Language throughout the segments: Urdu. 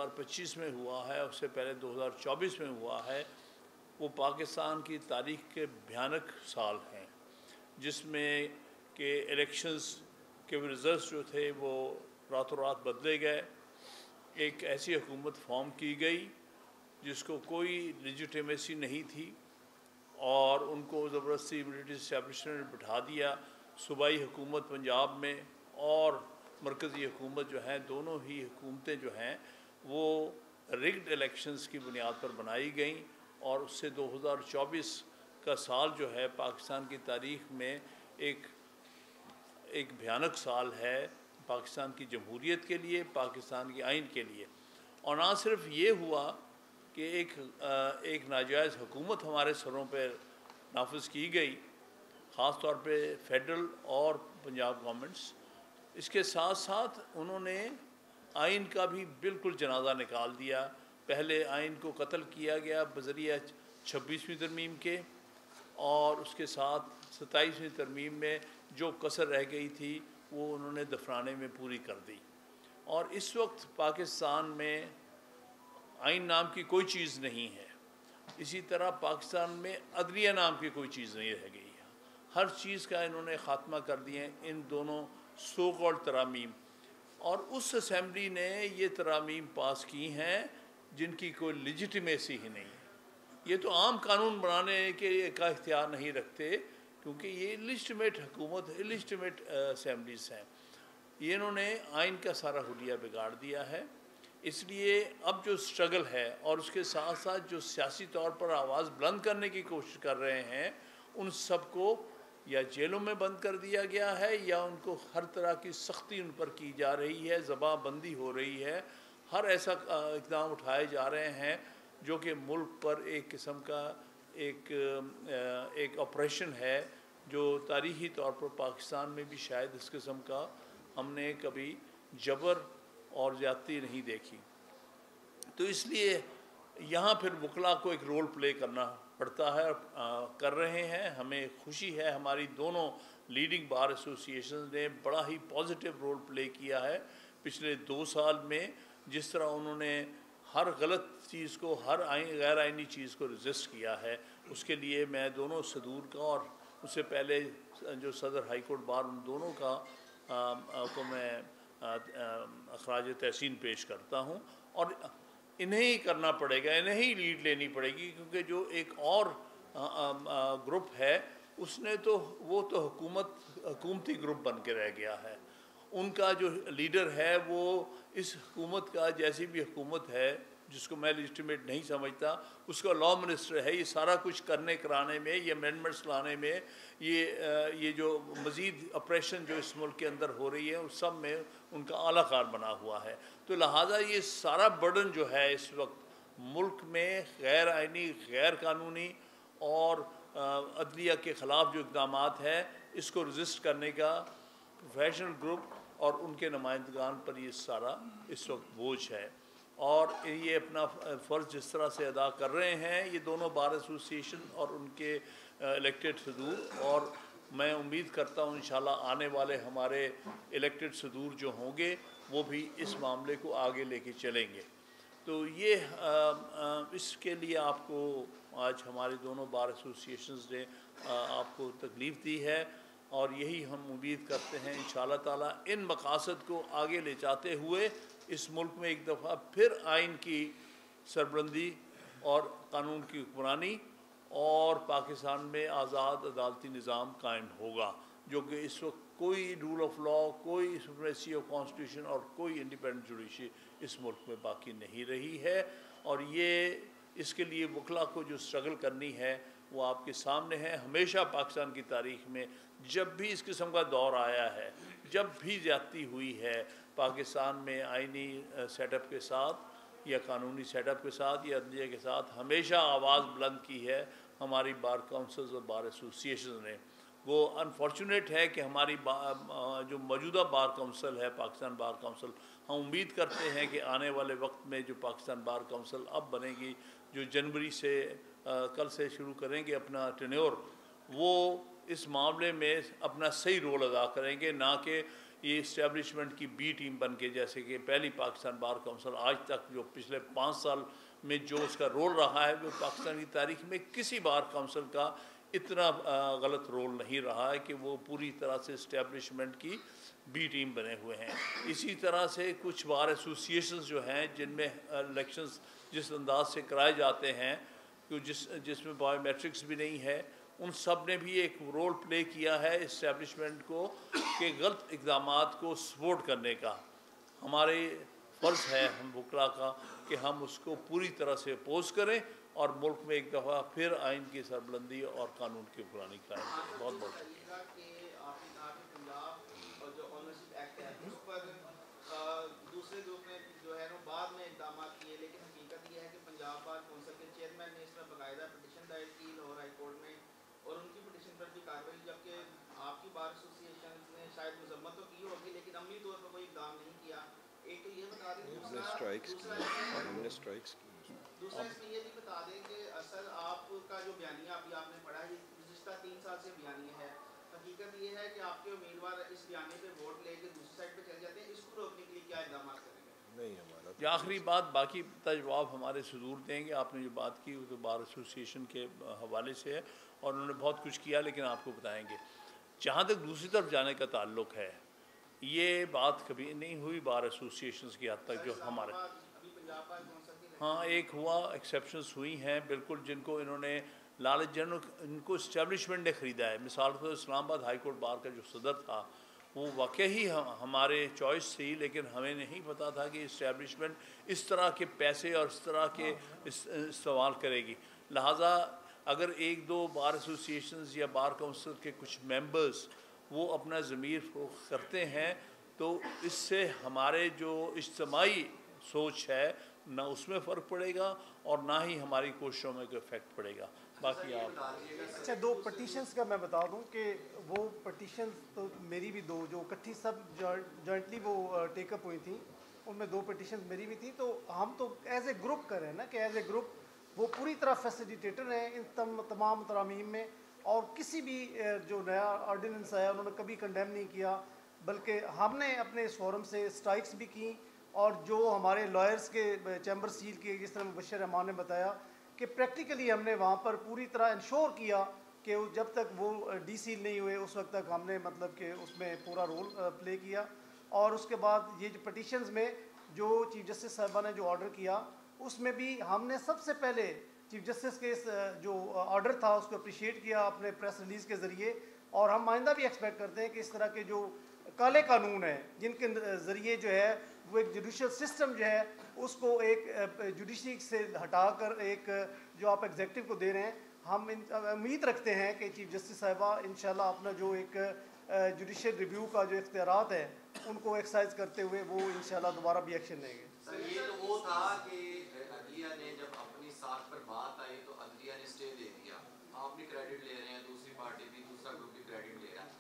2025 میں ہوا ہے، اس سے پہلے 2024 میں ہوا ہے، وہ پاکستان کی تاریخ کے بھیانک سال ہیں، جس میں کہ الیکشنز کے رزلٹس جو تھے وہ راتوں رات بدلے گئے. ایک ایسی حکومت فارم کی گئی جس کو کوئی لیجیٹیمیسی نہیں تھی، اور ان کو زبردستی ملٹری اسٹیبلشمنٹ نے بٹھا دیا. صوبائی حکومت پنجاب میں اور مرکزی حکومت جو ہیں، دونوں ہی حکومتیں جو ہیں وہ رگڈ الیکشنز کی بنیاد پر بنائی گئیں، اور اس سے 2024 کا سال جو ہے پاکستان کی تاریخ میں ایک بھیانک سال ہے پاکستان کی جمہوریت کے لیے، پاکستان کی آئین کے لیے. اور نہ صرف یہ ہوا کہ ایک ناجائز حکومت ہمارے سروں پہ نافذ کی گئی، خاص طور پہ فیڈرل اور پنجاب گورنمنٹس، اس کے ساتھ ساتھ انہوں نے آئین کا بھی بالکل جنازہ نکال دیا. پہلے آئین کو قتل کیا گیا بذریعہ 26ویں ترمیم کے، اور اس کے ساتھ 27ویں ترمیم میں جو کسر رہ گئی تھی وہ انہوں نے دفنانے میں پوری کر دی. اور اس وقت پاکستان میں آئین نام کی کوئی چیز نہیں ہے. اسی طرح پاکستان میں عدلیہ نام کی کوئی چیز نہیں رہ گئی ہے. ہر چیز کا انہوں نے خاتمہ کر دیا ان دونوں سو کالڈ ترامیم. اور اس اسمبلی نے یہ ترامیم پاس کی ہیں جن کی کوئی لیجیٹیمیسی ہی نہیں ہے. یہ تو عام قانون بنانے کے کا اختیار نہیں رکھتے، کیونکہ یہ لیجیٹیمیٹ حکومت لیجیٹیمیٹ اسمبلیز ہیں. یہ انہوں نے آئین کا سارا حلیہ بگاڑ دیا ہے. اس لیے اب جو سٹرگل ہے، اور اس کے ساتھ ساتھ جو سیاسی طور پر آواز بلند کرنے کی کوشش کر رہے ہیں، ان سب کو یا جیلوں میں بند کر دیا گیا ہے، یا ان کو ہر طرح کی سختی ان پر کی جا رہی ہے، زباں بندی ہو رہی ہے. ہر ایسا اقدام اٹھائے جا رہے ہیں جو کہ ملک پر ایک قسم کا ایک آپریشن ہے، جو تاریخی طور پر پاکستان میں بھی شاید اس قسم کا ہم نے کبھی جبر اور زیادتی نہیں دیکھی. تو اس لیے یہاں پھر وکلا کو ایک رول پلے کرنا پڑتا ہے، اور کر رہے ہیں. ہمیں خوشی ہے ہماری دونوں لیڈنگ بار ایسوسی ایشنز نے بڑا ہی پازیٹیو رول پلے کیا ہے پچھلے 2 سال میں. جس طرح انہوں نے ہر غلط چیز کو، ہر غیر آئینی چیز کو رجسٹ کیا ہے، اس کے لیے میں دونوں صدور کا اور اس سے پہلے جو صدر ہائی کورٹ بار، ان دونوں کا کو میں اخراج تحسین پیش کرتا ہوں. اور انہیں ہی کرنا پڑے گا، انہیں ہی لیڈ لینی پڑے گی، کیونکہ جو ایک اور گروپ ہے اس نے تو وہ تو حکومتی گروپ بن کے رہ گیا ہے. ان کا جو لیڈر ہے وہ اس حکومت کا، جیسی بھی حکومت ہے جس کو میں لیجیٹیمیٹ نہیں سمجھتا، اس کا لا منسٹر ہے. یہ سارا کچھ کرنے کرانے میں، یہ امینڈمنٹس لانے میں، یہ جو مزید اپریشن جو اس ملک کے اندر ہو رہی ہے اس سب میں ان کا اعلیٰ کار بنا ہوا ہے. تو لہٰذا یہ سارا برڈن جو ہے اس وقت ملک میں غیر آئینی، غیر قانونی اور عدلیہ کے خلاف جو اقدامات ہیں، اس کو رجسٹ کرنے کا پروفیشنل گروپ اور ان کے نمائندگان پر یہ سارا اس وقت بوجھ ہے. اور یہ اپنا فرض جس طرح سے ادا کر رہے ہیں یہ دونوں بار ایسوسی ایشن اور ان کے الیکٹڈ صدور، اور میں امید کرتا ہوں انشاءاللہ آنے والے ہمارے الیکٹڈ صدور جو ہوں گے وہ بھی اس معاملے کو آگے لے کے چلیں گے. تو یہ اس کے لیے آپ کو آج ہمارے دونوں بار ایسوسی ایشنز نے آپ کو تکلیف دی ہے، اور یہی ہم امید کرتے ہیں انشاءاللہ تعالیٰ ان مقاصد کو آگے لے جاتے ہوئے اس ملک میں ایک دفعہ پھر آئین کی سربلندی اور قانون کی حکمرانی اور پاکستان میں آزاد عدالتی نظام قائم ہوگا، جو کہ اس وقت کوئی رول آف لا، کوئی سپریمیسی آف کانسٹیٹیوشن اور کوئی انڈیپینڈنٹ جوڈیشری اس ملک میں باقی نہیں رہی ہے. اور یہ اس کے لیے وکلا کو جو سٹرگل کرنی ہے وہ آپ کے سامنے ہے. ہمیشہ پاکستان کی تاریخ میں جب بھی اس قسم کا دور آیا ہے، جب بھی زیادتی ہوئی ہے پاکستان میں آئینی سیٹ اپ کے ساتھ یا قانونی سیٹ اپ کے ساتھ یا عدلیہ کے ساتھ، ہمیشہ آواز بلند کی ہے ہماری بار کونسلز اور بار ایسوسی ایشنز نے. وہ انفارچونیٹ ہے کہ ہماری جو موجودہ بار کونسل ہے، پاکستان بار کونسل، ہم امید کرتے ہیں کہ آنے والے وقت میں جو پاکستان بار کونسل اب بنے گی، جو جنوری سے کل سے شروع کریں گے اپنا ٹینیور، وہ اس معاملے میں اپنا صحیح رول ادا کریں گے، نہ کہ یہ اسٹیبلشمنٹ کی بی ٹیم بن کے، جیسے کہ پہلی پاکستان بار کونسل آج تک جو پچھلے 5 سال میں جو اس کا رول رہا ہے، وہ پاکستان کی تاریخ میں کسی بار کونسل کا اتنا غلط رول نہیں رہا ہے کہ وہ پوری طرح سے اسٹیبلشمنٹ کی بی ٹیم بنے ہوئے ہیں۔ اسی طرح سے کچھ بار ایسوسیشنز جو ہیں جن میں الیکشنز جس انداز سے کرائے جاتے ہیں، جس میں بایو میٹرکس بھی نہیں ہے، ان سب نے بھی ایک رول پلے کیا ہے اسٹیبلشمنٹ کو کہ غلط اقدامات کو سپورٹ کرنے کا۔ ہمارے فرض ہے ہم وکلا کا کہ ہم اس کو پوری طرح سے اپوز کریں اور ملک میں ایک دفعہ پھر آئین کی سربلندی اور قانون کی حکمرانی قائم کریں۔ بہت بہت شکریہ۔ دوسرے گروپ نے جو ہے بعد میں اقدامات کیے، لیکن حقیقت یہ ہے کہ پنجاب بار کونسل کے چیئرمین نے اس پر باقاعدہ پٹیشن دائر کی لاہور ہائی کورٹ میں، اور ان کی پٹیشن پر بھی کارروائی، جبکہ آپ کی بار ایسوسیشن نے شاید مذمت تو کی ہوگی لیکن عملی طور پر کوئی اقدام نہیں کیا۔ ایک تو یہ بتا دیں، دوسرا اس میں یہ بھی بتا دیں کہ اصل آپ کا جو بیانیہ ابھی آپ نے پڑھا ہے، گزشتہ 3 سال سے بیانیہ ہے، حقیقت یہ ہے کہ آپ کے امیدوار اس بیانیے پہ ووٹ لے کے دوسری سائڈ پہ چل جاتے ہیں، اس کو روکنے کے لیے کیا اقدامات کریں گے؟ نہیں ہمارا یہ آخری بات، باقی جواب ہمارے صدور دیں گے۔ آپ نے جو بات کی وہ تو بار ایسوسیشن کے حوالے سے ہے اور انہوں نے بہت کچھ کیا، لیکن آپ کو بتائیں گے جہاں تک دوسری طرف جانے کا تعلق ہے، یہ بات کبھی نہیں ہوئی بار ایسوسیشنز کی حد تک جو ہمارے ہاں ایک ہوا، ایکسیپشنز ہوئی ہیں بالکل، جن کو انہوں نے لالچ ان کو اسٹیبلشمنٹ نے خریدا ہے۔ مثال کے طور پر اسلام آباد ہائی کورٹ بار کا جو صدر تھا وہ واقعی ہمارے چوائس تھی، لیکن ہمیں نہیں پتا تھا کہ اسٹیبلشمنٹ اس طرح کے پیسے اور اس طرح کے استعمال کرے گی۔ لہٰذا اگر ایک دو بار ایسوسیشنز یا بار کونسل کے کچھ ممبرز وہ اپنا ضمیر فروخت کرتے ہیں تو اس سے ہمارے جو اجتماعی سوچ ہے نہ اس میں فرق پڑے گا اور نہ ہی ہماری کوششوں میں کوئی افیکٹ پڑے گا۔ باقی آپ اچھا 2 پٹیشنز کا میں بتا دوں کہ وہ پٹیشنز تو میری بھی 2 جو اکٹھی سب جوائنٹلی وہ ٹیک اپ ہوئی تھیں، ان میں 2 پٹیشنز میری بھی تھیں، تو ہم تو ایز اے گروپ کر رہے ہیں نا کہ ایز اے گروپ وہ پوری طرح فیسیلیٹیٹر ہیں ان تمام ترامیم میں، اور کسی بھی جو نیا آرڈیننس آیا انہوں نے کبھی کنڈیم نہیں کیا، بلکہ ہم نے اپنے اس فورم سے اسٹرائکس بھی کی، اور جو ہمارے لائرز کے چیمبر سیل کیے جس طرح مبشر رحمان نے بتایا کہ پریکٹیکلی ہم نے وہاں پر پوری طرح انشور کیا کہ جب تک وہ ڈی سیل نہیں ہوئے اس وقت تک ہم نے مطلب کہ اس میں پورا رول پلے کیا۔ اور اس کے بعد یہ جو پٹیشنز میں جو چیف جسٹس صاحبہ نے جو آرڈر کیا اس میں بھی ہم نے سب سے پہلے چیف جسٹس کے جو آرڈر تھا اس کو اپریشیٹ کیا اپنے پریس ریلیز کے ذریعے، اور ہم آئندہ بھی ایکسپیکٹ کرتے ہیں کہ اس طرح کے جو کالے قانون ہیں جن کے ذریعے جو ہے وہ ایک جوڈیشل سسٹم جو ہے اس کو ایک جوڈیشری سے ہٹا کر ایک جو آپ ایگزیکٹو کو دے رہے ہیں، ہم امید رکھتے ہیں کہ چیف جسٹس صاحبہ انشاءاللہ اپنا جو ایک جوڈیشل ریویو کا جو اختیارات ہیں ان کو ایکسرسائز کرتے ہوئے وہ انشاءاللہ دوبارہ بھی ایکشن لیں گے۔ سر یہ تو وہ تھا کہ عدلیہ نے جب اپنی ساکھ پر بات آئی تو عدلیہ نے اسٹے دے دیا، آپ بھی کریڈٹ لے رہے ہیں، دوسری پارٹی بھی، دوسرا گروپ بھی کریڈٹ لے رہا ہے۔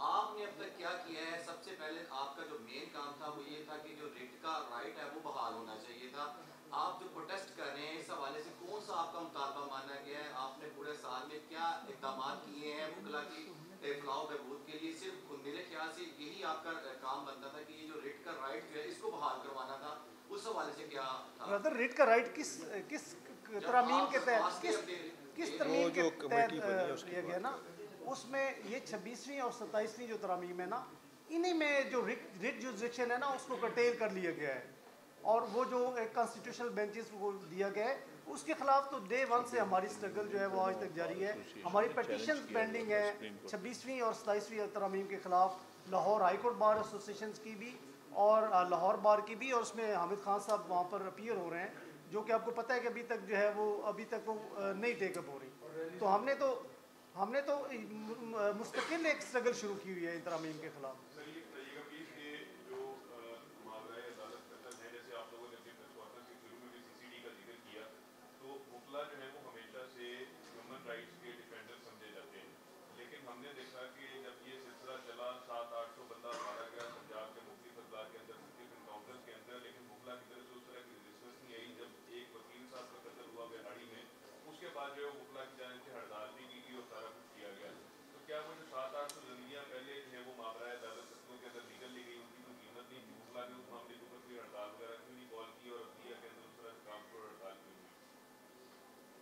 آپ نے اب تک کیا کیا ہے؟ سب سے پہلے آپ کا جو مین کام تھا وہ یہ تھا کہ جو ریٹ کا رائٹ ہے وہ بحال ہونا چاہیے تھا۔ آپ جو پروٹیسٹ کر رہے ہیں اس حوالے سے کون سا آپ کا مطالبہ مانا گیا ہے؟ آپ نے پورے سال میں کیا اقدامات کیے ہیں وکلا کی فلاح و بہبود کے لیے؟ صرف میرے خیال سے یہی آپ کا کام بنتا تھا کہ یہ جو ریٹ کا رائٹ جو ہے اس کو بحال کروانا تھا، اس حوالے سے کیا تھا؟ برادر ریٹ کا رائٹ کس ترامیم کے تحت کس ترمیم کے تحت دیا گیا نا؟ اس میں یہ 26ویں اور 27ویں جو ترامیم ہے نا، انہی میں جو ریٹ جوزڈکشن ہے نا اس کو کرٹیل کر لیا گیا ہے، اور وہ جو ایک کانسٹیٹیوشنل بینچز کو دیا گیا ہے اس کے خلاف تو ڈے 1 سے ہماری سٹرگل جو ہے وہ آج تک جاری ہے۔ ہماری پیٹیشنز پینڈنگ ہیں 26ویں اور 27ویں ترامیم کے خلاف، Lahore high court bar associations کی بھی اور لاہور بار کی بھی، اور اس میں حامد خان صاحب وہاں پر اپیئر ہو رہے ہیں، جو کہ آپ کو پتہ ہے کہ ابھی تک جو ہے وہ نہیں ٹیک اپ ہو رہی۔ تو ہم نے تو مستقل ایک سٹرگل شروع کی ہوئی ہے ان ترامیم کے خلاف۔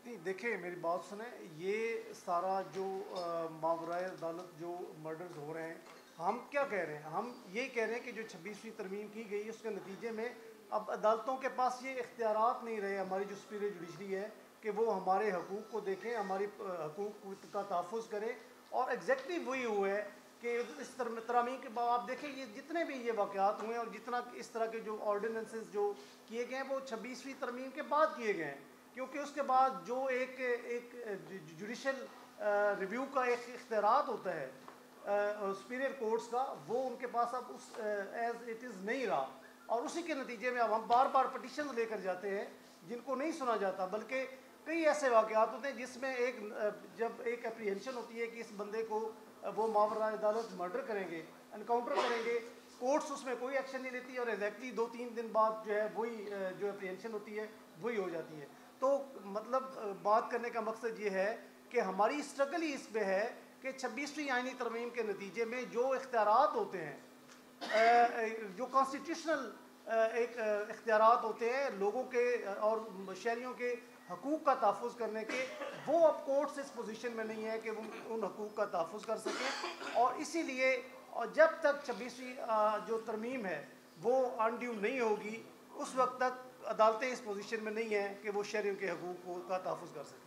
نہیں دیکھیں میری بات سنیں، یہ سارا جو ماورائے عدالت جو مرڈرز ہو رہے ہیں، ہم کیا کہہ رہے ہیں؟ ہم یہ کہہ رہے ہیں کہ جو 26ویں ترمیم کی گئی اس کے نتیجے میں اب عدالتوں کے پاس یہ اختیارات نہیں رہے، ہماری جو سپیریئر جوڈیشری ہے، کہ وہ ہمارے حقوق کو دیکھیں، ہماری حقوق کا تحفظ کریں، اور ایگزیکٹلی وہی ہوا ہے کہ اس ترامیم کے بعد آپ دیکھیں یہ جتنے بھی یہ واقعات ہوئے ہیں اور جتنا اس طرح کے جو آرڈیننسز جو کیے گئے ہیں وہ 26ویں ترمیم کے بعد کیے گئے ہیں، کیونکہ اس کے بعد جو ایک جوڈیشل ریویو کا ایک اختیارات ہوتا ہے سپیریئر کورٹس کا، وہ ان کے پاس اب اس ایز اٹ از نہیں رہا، اور اسی کے نتیجے میں اب ہم بار بار پٹیشنز لے کر جاتے ہیں جن کو نہیں سنا جاتا، بلکہ کئی ایسے واقعات ہوتے ہیں جس میں جب ایک اپریہنشن ہوتی ہے کہ اس بندے کو وہ ماورائے عدالت مرڈر کریں گے، انکاؤنٹر کریں گے، کورٹس اس میں کوئی ایکشن نہیں لیتی، اور ایگزیکٹلی 2-3 دن بعد جو ہے وہی جو اپریہنشن ہوتی ہے وہی ہو جاتی ہے۔ تو مطلب بات کرنے کا مقصد یہ ہے کہ ہماری اسٹرگل ہی اس پہ ہے کہ 26ویں آئینی ترمیم کے نتیجے میں جو اختیارات ہوتے ہیں، جو کانسٹیٹیوشنل ایک اختیارات ہوتے ہیں لوگوں کے اور شہریوں کے حقوق کا تحفظ کرنے کے، وہ اب کورٹس اس پوزیشن میں نہیں ہے کہ وہ ان حقوق کا تحفظ کر سکیں، اور اسی لیے جب تک 26ویں جو ترمیم ہے وہ انڈیو نہیں ہوگی اس وقت تک عدالتیں اس پوزیشن میں نہیں ہیں کہ وہ شہریوں کے حقوق کا تحفظ کر سکیں۔